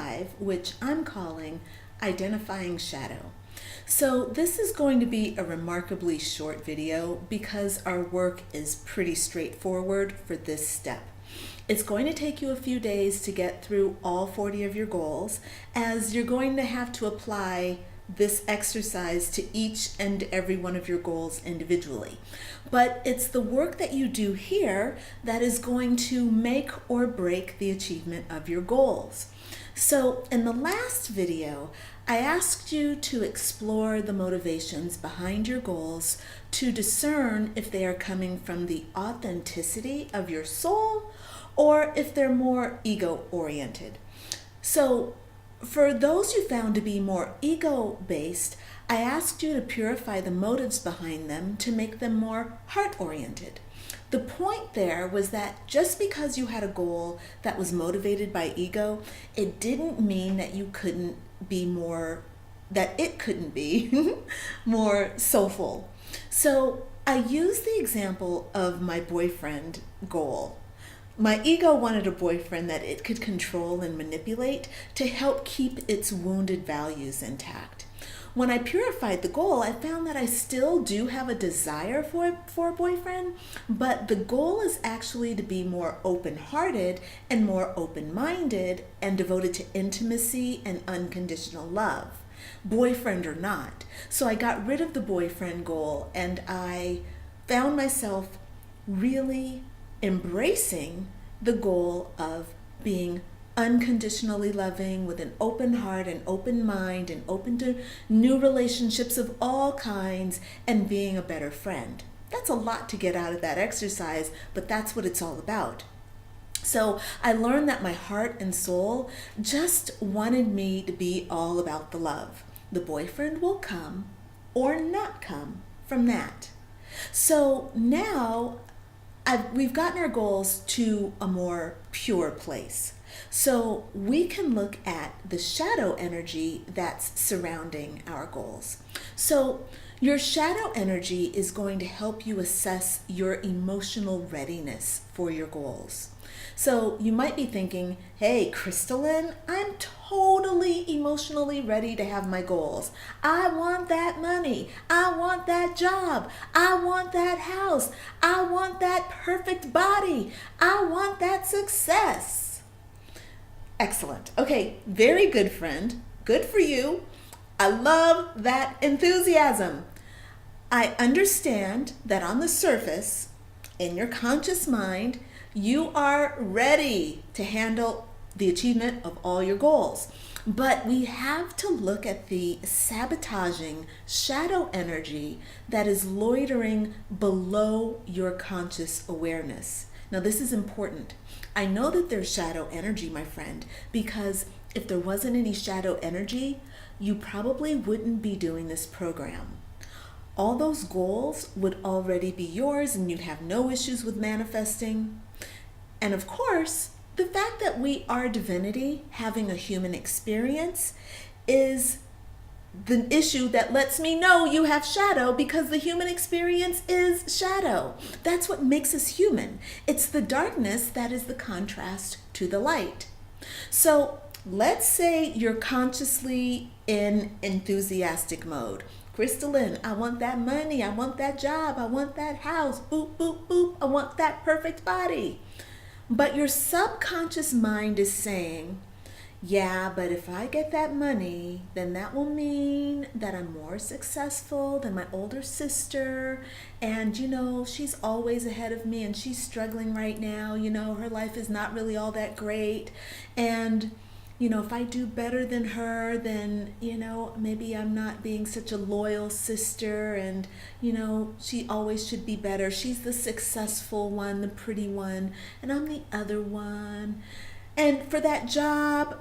5, which I'm calling Identifying Shadow. So this is going to be a remarkably short video because our work is pretty straightforward for this step. It's going to take you a few days to get through all 40 of your goals, as you're going to have to apply this exercise to each and every one of your goals individually. But it's the work that you do here that is going to make or break the achievement of your goals. So in the last video, I asked you to explore the motivations behind your goals to discern if they are coming from the authenticity of your soul or if they're more ego-oriented. So for those you found to be more ego-based, I asked you to purify the motives behind them to make them more heart-oriented. The point there was that just because you had a goal that was motivated by ego, it didn't mean that you couldn't be more, that it couldn't be more soulful. So I used the example of my boyfriend goal. My ego wanted a boyfriend that it could control and manipulate to help keep its wounded values intact. When I purified the goal, I found that I still do have a desire for a boyfriend, but the goal is actually to be more open-hearted and more open-minded and devoted to intimacy and unconditional love, boyfriend or not. So I got rid of the boyfriend goal and I found myself really embracing the goal of being unconditionally loving with an open heart and open mind and open to new relationships of all kinds and being a better friend. That's a lot to get out of that exercise, but that's what it's all about. So I learned that my heart and soul just wanted me to be all about the love. The boyfriend will come or not come from that. So now we've gotten our goals to a more pure place. So we can look at the shadow energy that's surrounding our goals. So your shadow energy is going to help you assess your emotional readiness for your goals. So you might be thinking, hey, Crystalline, I'm totally emotionally ready to have my goals. I want that money. I want that job. I want that house. I want that perfect body. I want that success. Excellent. Okay, very good, friend. Good for you. I love that enthusiasm. I understand that on the surface, in your conscious mind, you are ready to handle the achievement of all your goals. But we have to look at the sabotaging shadow energy that is loitering below your conscious awareness. Now, this is important. I know that there's shadow energy, my friend, because if there wasn't any shadow energy, you probably wouldn't be doing this program. All those goals would already be yours and you'd have no issues with manifesting. And of course, the fact that we are divinity having a human experience is the issue that lets me know you have shadow, because the human experience is shadow. That's what makes us human. It's the darkness that is the contrast to the light. So let's say you're consciously in enthusiastic mode. Crystalline, I want that money. I want that job. I want that house. Boop, boop, boop. I want that perfect body. But your subconscious mind is saying, yeah, but if I get that money, then that will mean that I'm more successful than my older sister. And, she's always ahead of me and she's struggling right now. Her life is not really all that great. And, if I do better than her, then, maybe I'm not being such a loyal sister and, she always should be better. She's the successful one, the pretty one, and I'm the other one. And for that job,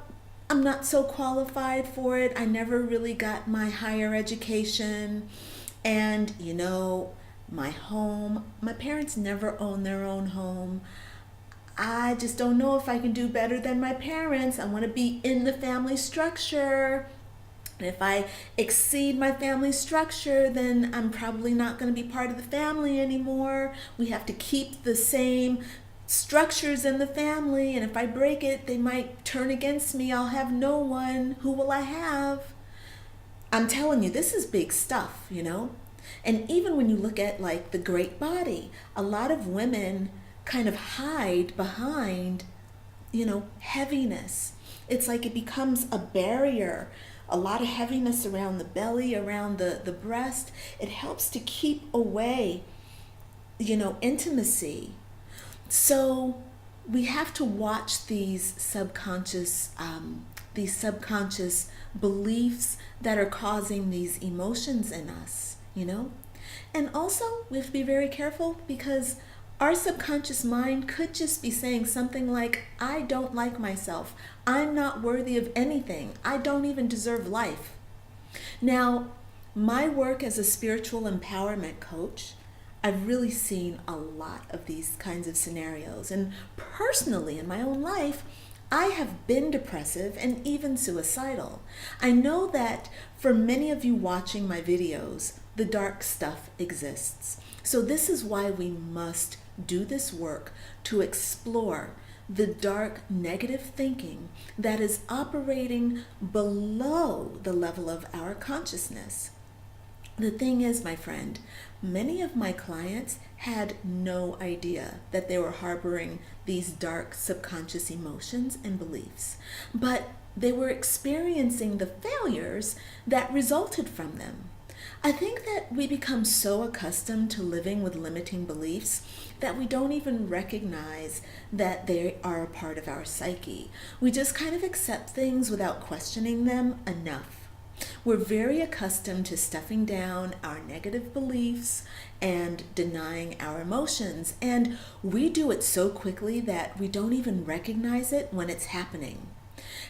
I'm not so qualified for it. I never really got my higher education. And, my home, my parents never owned their own home. I just don't know if I can do better than my parents. I want to be in the family structure. And if I exceed my family structure, then I'm probably not going to be part of the family anymore. We have to keep the same structures in the family, and if I break it, they might turn against me. I'll have no one. Who will I have? I'm telling you, this is big stuff, you know? And even when you look at like the great body, a lot of women kind of hide behind, heaviness. It's like it becomes a barrier, a lot of heaviness around the belly, around the breast. It helps to keep away, intimacy. So we have to watch these subconscious beliefs that are causing these emotions in us, And also we have to be very careful, because our subconscious mind could just be saying something like, I don't like myself. I'm not worthy of anything. I don't even deserve life. Now, my work as a spiritual empowerment coach, I've really seen a lot of these kinds of scenarios. And personally, in my own life, I have been depressive and even suicidal. I know that for many of you watching my videos, the dark stuff exists. So this is why we must do this work to explore the dark negative thinking that is operating below the level of our consciousness. The thing is, my friend, many of my clients had no idea that they were harboring these dark subconscious emotions and beliefs, but they were experiencing the failures that resulted from them. I think that we become so accustomed to living with limiting beliefs that we don't even recognize that they are a part of our psyche. We just kind of accept things without questioning them enough. We're very accustomed to stuffing down our negative beliefs and denying our emotions, and we do it so quickly that we don't even recognize it when it's happening.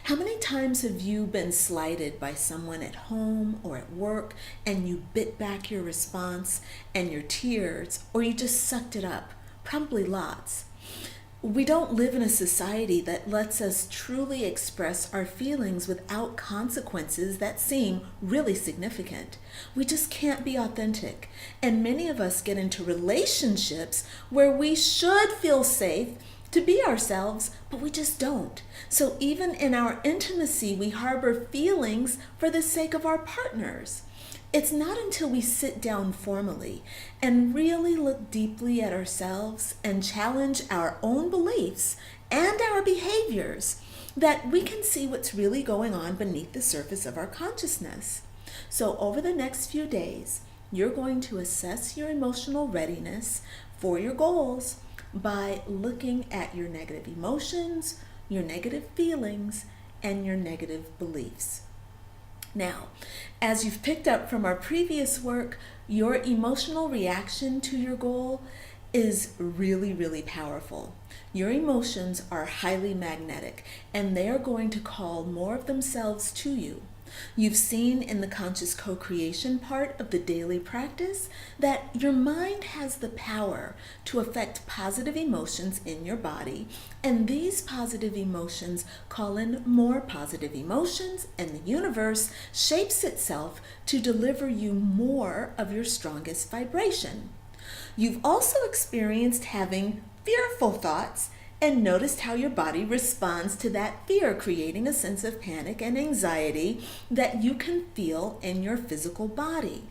How many times have you been slighted by someone at home or at work, and you bit back your response and your tears, or you just sucked it up? Probably lots. We don't live in a society that lets us truly express our feelings without consequences that seem really significant. We just can't be authentic. And many of us get into relationships where we should feel safe to be ourselves, but we just don't. So even in our intimacy, we harbor feelings for the sake of our partners. It's not until we sit down formally and really look deeply at ourselves and challenge our own beliefs and our behaviors that we can see what's really going on beneath the surface of our consciousness. So over the next few days, you're going to assess your emotional readiness for your goals by looking at your negative emotions, your negative feelings, and your negative beliefs. Now, as you've picked up from our previous work, your emotional reaction to your goal is really, really powerful. Your emotions are highly magnetic, and they are going to call more of themselves to you. You've seen in the conscious co-creation part of the daily practice that your mind has the power to affect positive emotions in your body, and these positive emotions call in more positive emotions, and the universe shapes itself to deliver you more of your strongest vibration. You've also experienced having fearful thoughts and noticed how your body responds to that fear, creating a sense of panic and anxiety that you can feel in your physical body.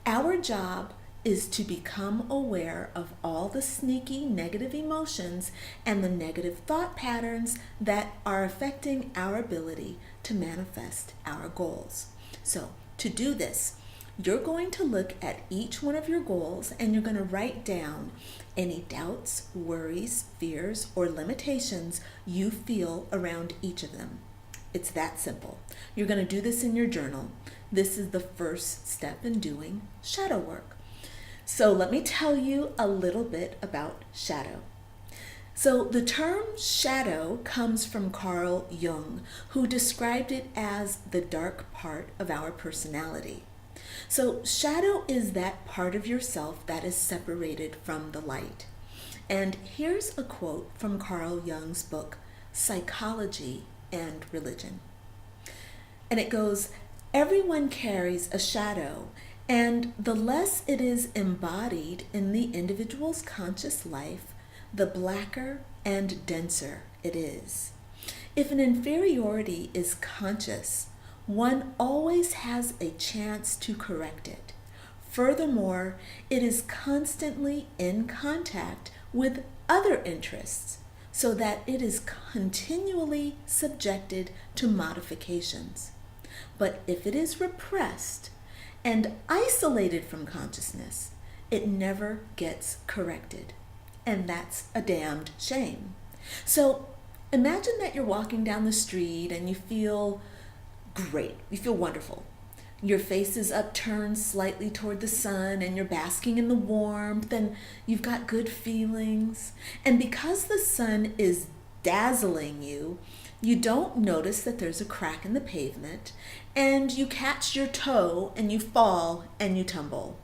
Our job is to become aware of all the sneaky negative emotions and the negative thought patterns that are affecting our ability to manifest our goals. So to do this, you're going to look at each one of your goals, and you're going to write down any doubts, worries, fears, or limitations you feel around each of them. It's that simple. You're going to do this in your journal. This is the first step in doing shadow work. So let me tell you a little bit about shadow. So the term shadow comes from Carl Jung, who described it as the dark part of our personality. So shadow is that part of yourself that is separated from the light. And here's a quote from Carl Jung's book, Psychology and Religion. And it goes, "Everyone carries a shadow, and the less it is embodied in the individual's conscious life, the blacker and denser it is. If an inferiority is conscious, one always has a chance to correct it. Furthermore, it is constantly in contact with other interests, so that it is continually subjected to modifications. But if it is repressed and isolated from consciousness, it never gets corrected. And that's a damned shame. So imagine that you're walking down the street and you feel great. You feel wonderful. Your face is upturned slightly toward the sun and you're basking in the warmth and you've got good feelings. And because the sun is dazzling you, you don't notice that there's a crack in the pavement and you catch your toe and you fall and you tumble.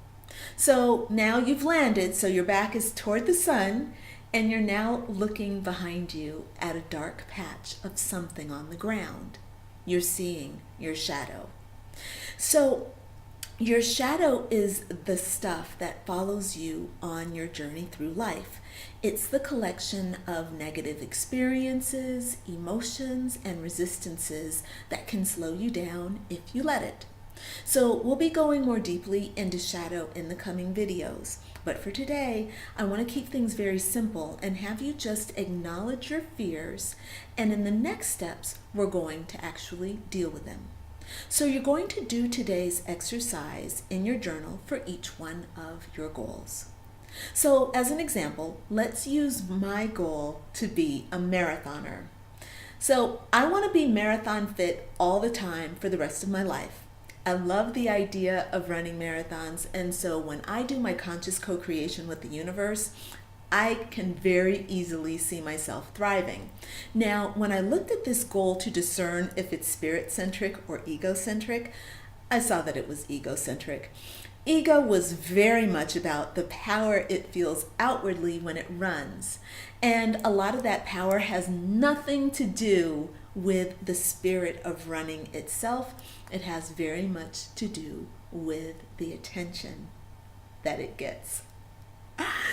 So now you've landed, so your back is toward the sun and you're now looking behind you at a dark patch of something on the ground. You're seeing your shadow. So your shadow is the stuff that follows you on your journey through life. It's the collection of negative experiences, emotions, and resistances that can slow you down if you let it. So we'll be going more deeply into shadow in the coming videos. But for today, I want to keep things very simple and have you just acknowledge your fears, and in the next steps, we're going to actually deal with them. So you're going to do today's exercise in your journal for each one of your goals. So as an example, let's use my goal to be a marathoner. So I want to be marathon fit all the time for the rest of my life. I love the idea of running marathons, and so when I do my conscious co-creation with the universe, I can very easily see myself thriving. Now, when I looked at this goal to discern if it's spirit-centric or egocentric, I saw that it was egocentric. Ego was very much about the power it feels outwardly when it runs. And a lot of that power has nothing to do with the spirit of running itself. It has very much to do with the attention that it gets.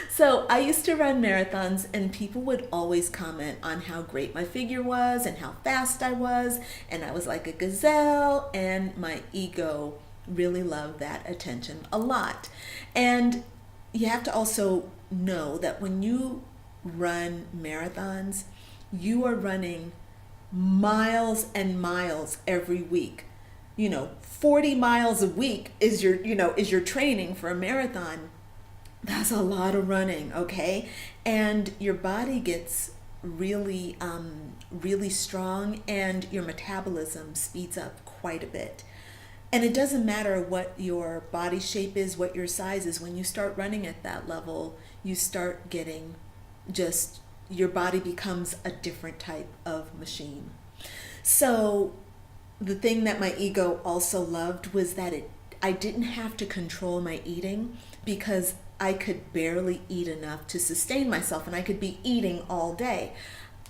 So I used to run marathons and people would always comment on how great my figure was and how fast I was, and I was like a gazelle, and my ego really loved that attention a lot. And you have to also know that when you run marathons, you are running miles and miles every week. 40 miles a week is your training for a marathon. That's a lot of running, okay? And your body gets really strong, and your metabolism speeds up quite a bit. And it doesn't matter what your body shape is, what your size is. When you start running at that level, you start getting your body becomes a different type of machine. So the thing that my ego also loved was that I didn't have to control my eating, because I could barely eat enough to sustain myself, and I could be eating all day.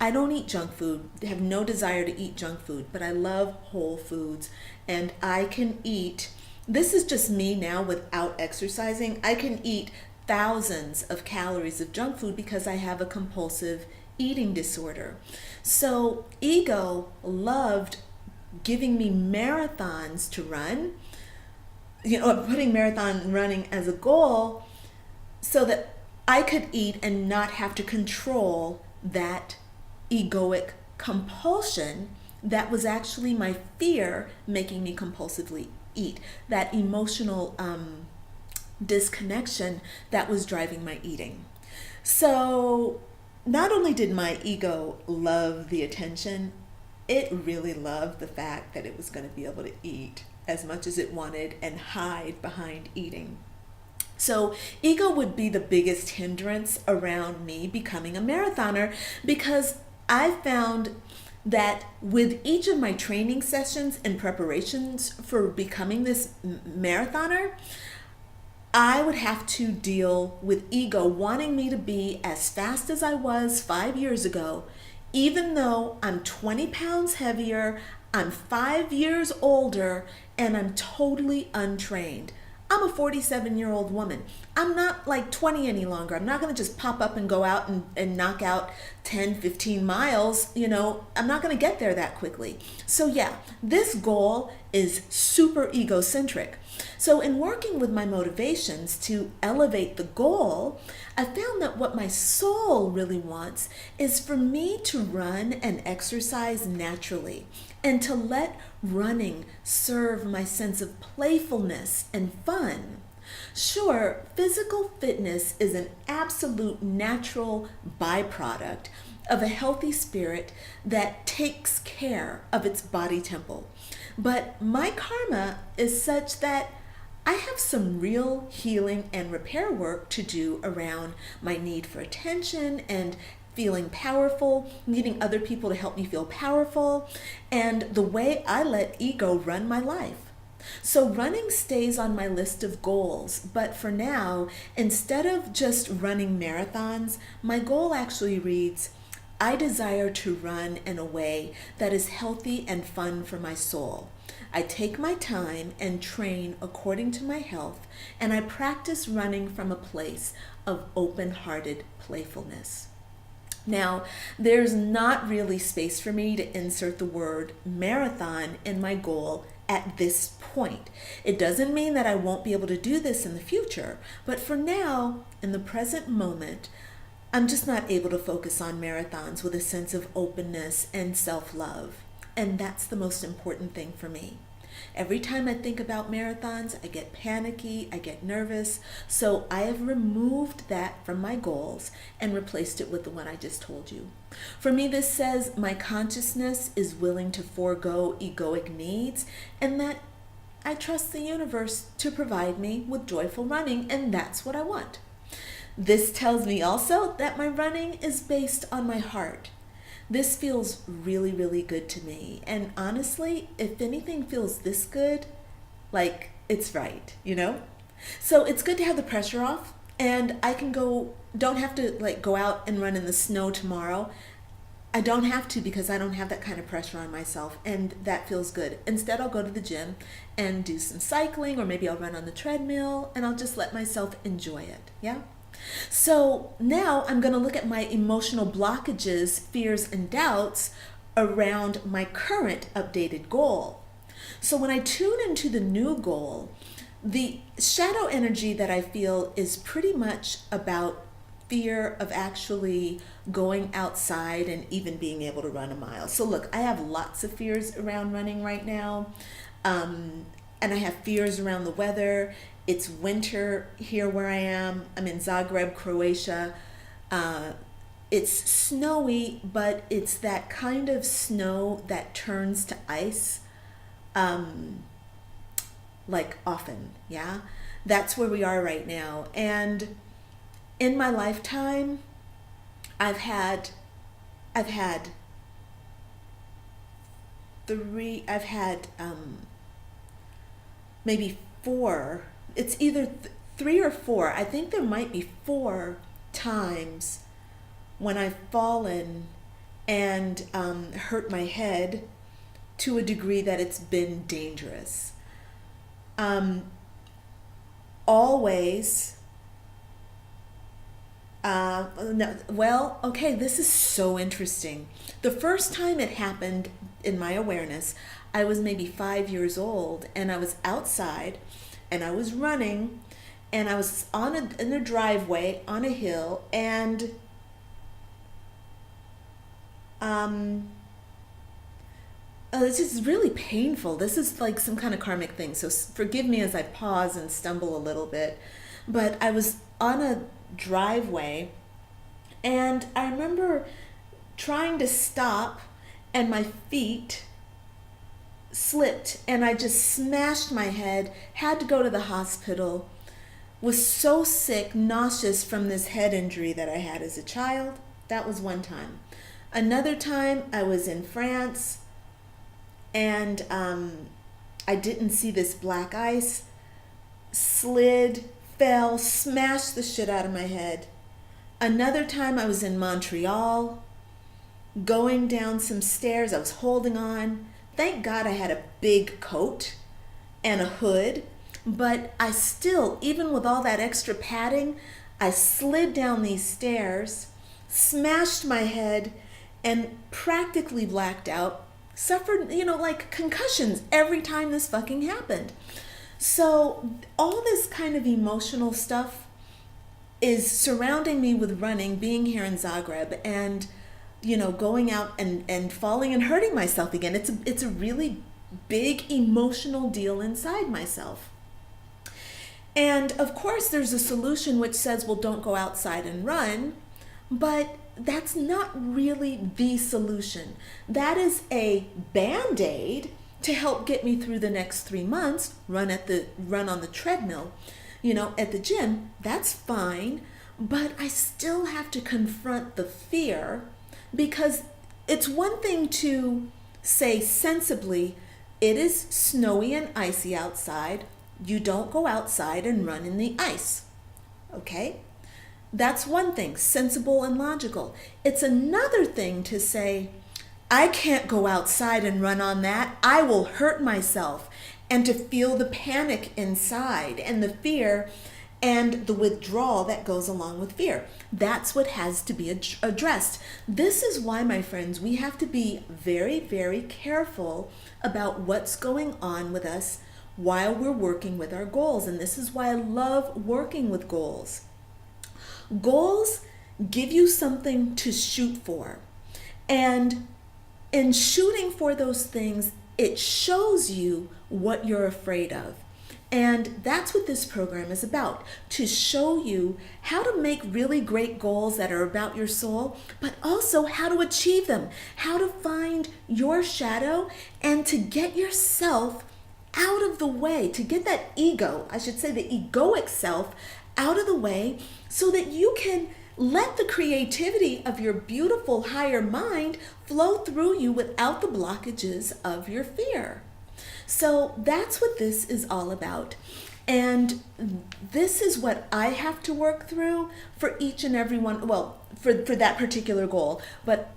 I don't eat junk food, have no desire to eat junk food, but I love whole foods, and I can eat, this is just me now without exercising, I can eat thousands of calories of junk food because I have a compulsive eating disorder. So ego loved giving me marathons to run, putting marathon running as a goal so that I could eat and not have to control that egoic compulsion that was actually my fear making me compulsively eat, that emotional disconnection that was driving my eating. So not only did my ego love the attention, it really loved the fact that it was going to be able to eat as much as it wanted and hide behind eating. So ego would be the biggest hindrance around me becoming a marathoner, because I found that with each of my training sessions and preparations for becoming this marathoner, I would have to deal with ego wanting me to be as fast as I was 5 years ago, even though I'm 20 pounds heavier, I'm 5 years older, and I'm totally untrained. I'm a 47-year-old woman. I'm not like 20 any longer. I'm not going to just pop up and go out and knock out 10, 15 miles. I'm not going to get there that quickly. So yeah, this goal is super egocentric. So in working with my motivations to elevate the goal, I found that what my soul really wants is for me to run and exercise naturally, and to let running serve my sense of playfulness and fun. Sure, physical fitness is an absolute natural byproduct of a healthy spirit that takes care of its body temple. But my karma is such that I have some real healing and repair work to do around my need for attention and feeling powerful, needing other people to help me feel powerful, and the way I let ego run my life. So running stays on my list of goals, but for now, instead of just running marathons, my goal actually reads, I desire to run in a way that is healthy and fun for my soul. I take my time and train according to my health, and I practice running from a place of open-hearted playfulness. Now, there's not really space for me to insert the word marathon in my goal at this point. It doesn't mean that I won't be able to do this in the future, but for now, in the present moment, I'm just not able to focus on marathons with a sense of openness and self-love. And that's the most important thing for me. Every time I think about marathons, I get panicky, I get nervous. So I have removed that from my goals and replaced it with the one I just told you. For me, this says my consciousness is willing to forego egoic needs, and that I trust the universe to provide me with joyful running, and that's what I want. This tells me also that my running is based on my heart. This feels really, really good to me. And honestly, if anything feels this good, like it's right, So it's good to have the pressure off, and I can don't have to go out and run in the snow tomorrow. I don't have to, because I don't have that kind of pressure on myself, and that feels good. Instead, I'll go to the gym and do some cycling, or maybe I'll run on the treadmill, and I'll just let myself enjoy it, yeah? So now I'm going to look at my emotional blockages, fears, and doubts around my current updated goal. So when I tune into the new goal, the shadow energy that I feel is pretty much about fear of actually going outside and even being able to run a mile. So look, I have lots of fears around running right now. And I have fears around the weather. It's winter here where I am. I'm in Zagreb, Croatia. It's snowy, but it's that kind of snow that turns to ice, often, yeah? That's where we are right now. And in my lifetime, I've had maybe four. It's either 3 or 4. I think there might be 4 times when I've fallen and hurt my head to a degree that it's been dangerous. Always. No, well, okay, this is so interesting. The first time it happened in my awareness, I was maybe 5 years old, and I was outside, and I was running, and I was in a driveway on a hill, and this is really painful. This is like some kind of karmic thing, so forgive me as I pause and stumble a little bit. But I was on a driveway, and I remember trying to stop, and my feet slipped, and I just smashed my head, had to go to the hospital, was so sick, nauseous from this head injury that I had as a child. That was one time. Another time, I was in France, and I didn't see this black ice, slid, fell, smashed the shit out of my head. Another time I was in Montreal, going down some stairs. I was holding on. Thank God I had a big coat and a hood. But I still, even with all that extra padding, I slid down these stairs, smashed my head, and practically blacked out. Suffered, like concussions every time this fucking happened. So all this kind of emotional stuff is surrounding me with running, being here in Zagreb, and going out and falling and hurting myself again. It's a really big emotional deal inside myself. And of course there's a solution which says, well, don't go outside and run, but that's not really the solution. That is a band-aid to help get me through the next 3 months. Run on the treadmill, at the gym. That's fine, but I still have to confront the fear, because it's one thing to say sensibly, it is snowy and icy outside. You don't go outside and run in the ice. Okay? That's one thing, sensible and logical. It's another thing to say, I can't go outside and run on that. I will hurt myself. And to feel the panic inside and the fear and the withdrawal that goes along with fear. That's what has to be addressed. This is why, my friends, we have to be very, very careful about what's going on with us while we're working with our goals. And this is why I love working with goals. Goals give you something to shoot for. And in shooting for those things, it shows you what you're afraid of. And that's what this program is about, to show you how to make really great goals that are about your soul, but also how to achieve them, how to find your shadow, and to get yourself out of the way, to get that ego, I should say the egoic self, out of the way, so that you can let the creativity of your beautiful higher mind flow through you without the blockages of your fear. So that's what this is all about. And this is what I have to work through for each and every one, well, for that particular goal, but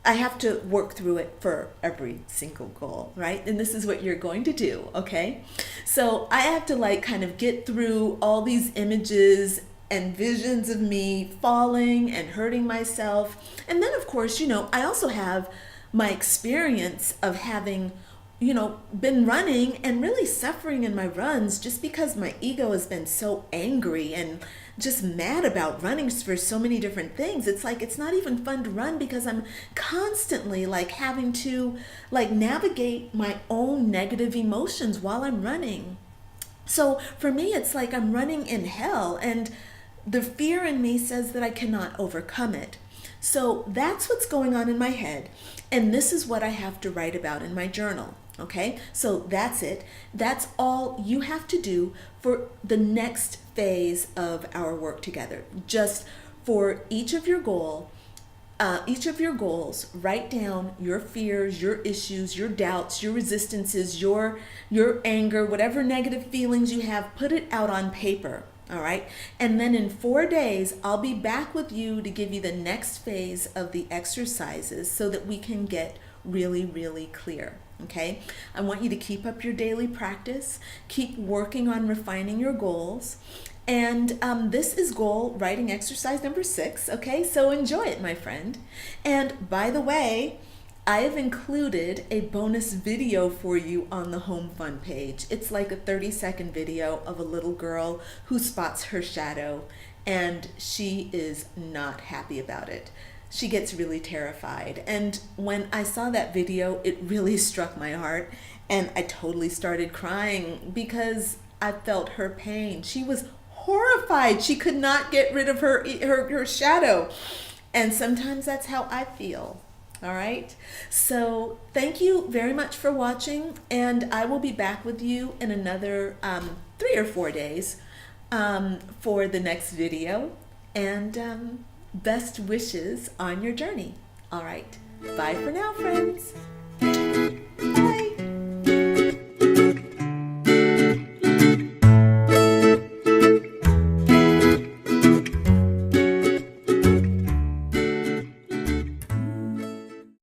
I have to work through it for every single goal, right? And this is what you're going to do, okay? So I have to kind of get through all these images and visions of me falling and hurting myself. And then of course, I also have my experience of having, been running and really suffering in my runs just because my ego has been so angry and just mad about running for so many different things. It's like, it's not even fun to run because I'm constantly having to navigate my own negative emotions while I'm running. So for me, it's like I'm running in hell, and the fear in me says that I cannot overcome it. So that's what's going on in my head. And this is what I have to write about in my journal. Okay, so that's it. That's all you have to do for the next phase of our work together. Just for each of your goals, write down your fears, your issues, your doubts, your resistances, your anger, whatever negative feelings you have, put it out on paper. All right. And then in 4 days, I'll be back with you to give you the next phase of the exercises so that we can get really, really clear. Okay. I want you to keep up your daily practice, keep working on refining your goals. And this is goal writing exercise number 6. Okay. So enjoy it, my friend. And by the way, I have included a bonus video for you on the Home Fun page. It's like a 30-second video of a little girl who spots her shadow, and she is not happy about it. She gets really terrified. And when I saw that video, it really struck my heart, and I totally started crying because I felt her pain. She was horrified. She could not get rid of her shadow. And sometimes that's how I feel. All right. So thank you very much for watching, and I will be back with you in another 3 or 4 days for the next video, and best wishes on your journey. All right. Bye for now, friends.